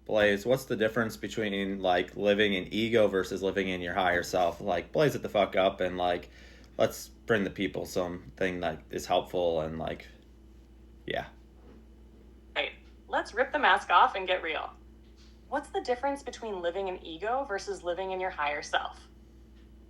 Blaze, what's the difference between like living in ego versus living in your higher self? Like, blaze it the fuck up and like, let's bring the people something that is helpful and like, yeah. Right. Let's rip the mask off and get real. What's the difference between living in ego versus living in your higher self?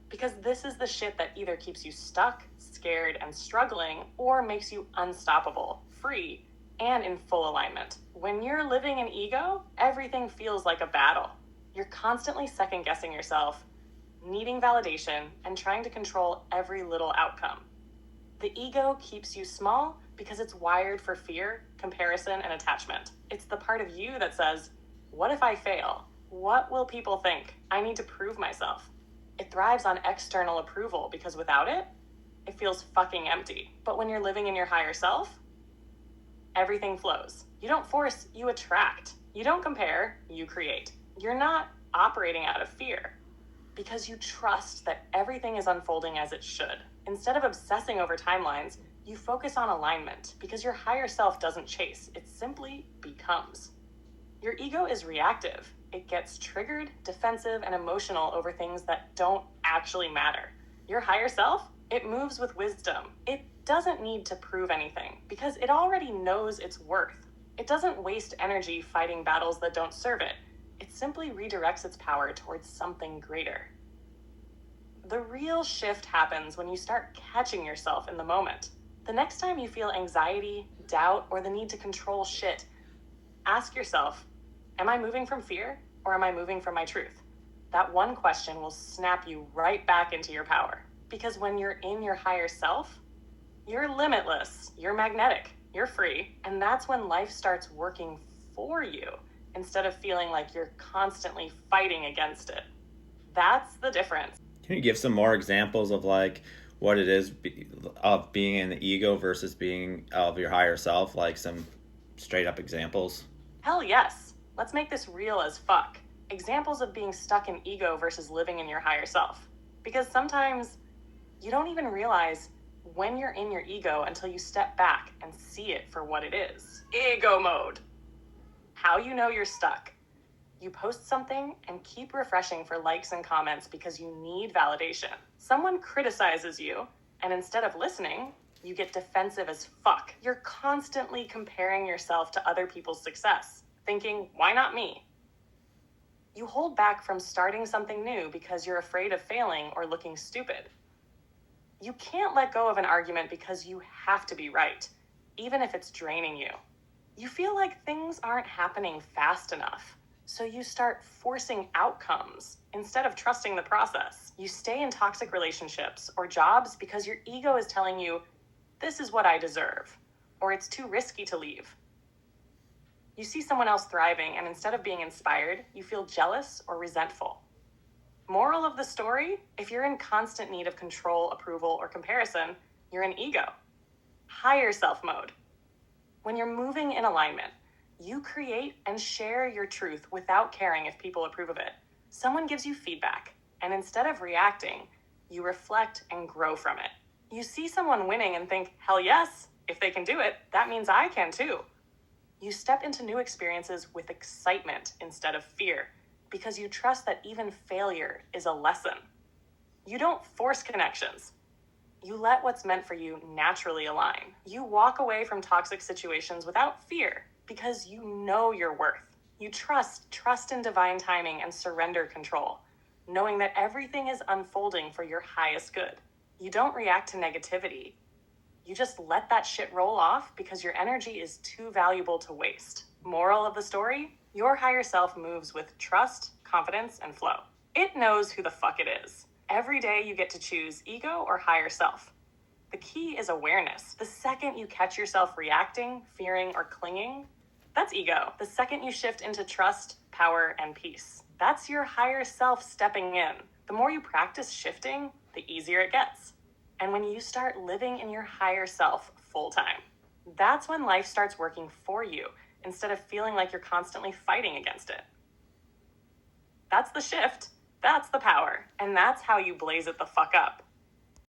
Because this is the shit that either keeps you stuck, scared, and struggling, or makes you unstoppable, free, and in full alignment. When you're living in ego, everything feels like a battle. You're constantly second-guessing yourself, needing validation, and trying to control every little outcome. The ego keeps you small because it's wired for fear, comparison, and attachment. It's the part of you that says, what if I fail? What will people think? I need to prove myself. It thrives on external approval because without it, it feels fucking empty. But when you're living in your higher self, everything flows. You don't force, you attract. You don't compare, you create. You're not operating out of fear because you trust that everything is unfolding as it should. Instead of obsessing over timelines, you focus on alignment because your higher self doesn't chase, it simply becomes. Your ego is reactive. It gets triggered, defensive, and emotional over things that don't actually matter. Your higher self, it moves with wisdom. It doesn't need to prove anything because it already knows its worth. It doesn't waste energy fighting battles that don't serve it. It simply redirects its power towards something greater. The real shift happens when you start catching yourself in the moment. The next time you feel anxiety, doubt, or the need to control shit, ask yourself, am I moving from fear or am I moving from my truth? That one question will snap you right back into your power. Because when you're in your higher self, you're limitless, you're magnetic, you're free, and that's when life starts working for you instead of feeling like you're constantly fighting against it. That's the difference. Can you give some more examples of like what it is of being in the ego versus being of your higher self? Like some straight up examples. Hell yes. Let's make this real as fuck. Examples of being stuck in ego versus living in your higher self. Because sometimes you don't even realize when you're in your ego until you step back and see it for what it is. Ego mode. How you know you're stuck. You post something and keep refreshing for likes and comments because you need validation. Someone criticizes you, and instead of listening, you get defensive as fuck. You're constantly comparing yourself to other people's success, thinking, why not me? You hold back from starting something new because you're afraid of failing or looking stupid. You can't let go of an argument because you have to be right, even if it's draining you. You feel like things aren't happening fast enough, so you start forcing outcomes instead of trusting the process. You stay in toxic relationships or jobs because your ego is telling you, this is what I deserve, or it's too risky to leave. You see someone else thriving, and instead of being inspired, you feel jealous or resentful. Moral of the story, if you're in constant need of control, approval, or comparison, you're in ego. Higher self mode. When you're moving in alignment, you create and share your truth without caring if people approve of it. Someone gives you feedback, and instead of reacting, you reflect and grow from it. You see someone winning and think, hell yes, if they can do it, that means I can too. You step into new experiences with excitement instead of fear, because you trust that even failure is a lesson. You don't force connections. You let what's meant for you naturally align. You walk away from toxic situations without fear because you know your worth. You trust in divine timing and surrender control, knowing that everything is unfolding for your highest good. You don't react to negativity. You just let that shit roll off because your energy is too valuable to waste. Moral of the story? Your higher self moves with trust, confidence, and flow. It knows who the fuck it is. Every day you get to choose ego or higher self. The key is awareness. The second you catch yourself reacting, fearing, or clinging, that's ego. The second you shift into trust, power, and peace, that's your higher self stepping in. The more you practice shifting, the easier it gets. And when you start living in your higher self full time, that's when life starts working for you instead of feeling like you're constantly fighting against it. That's the shift. That's the power. And that's how you blaze it the fuck up.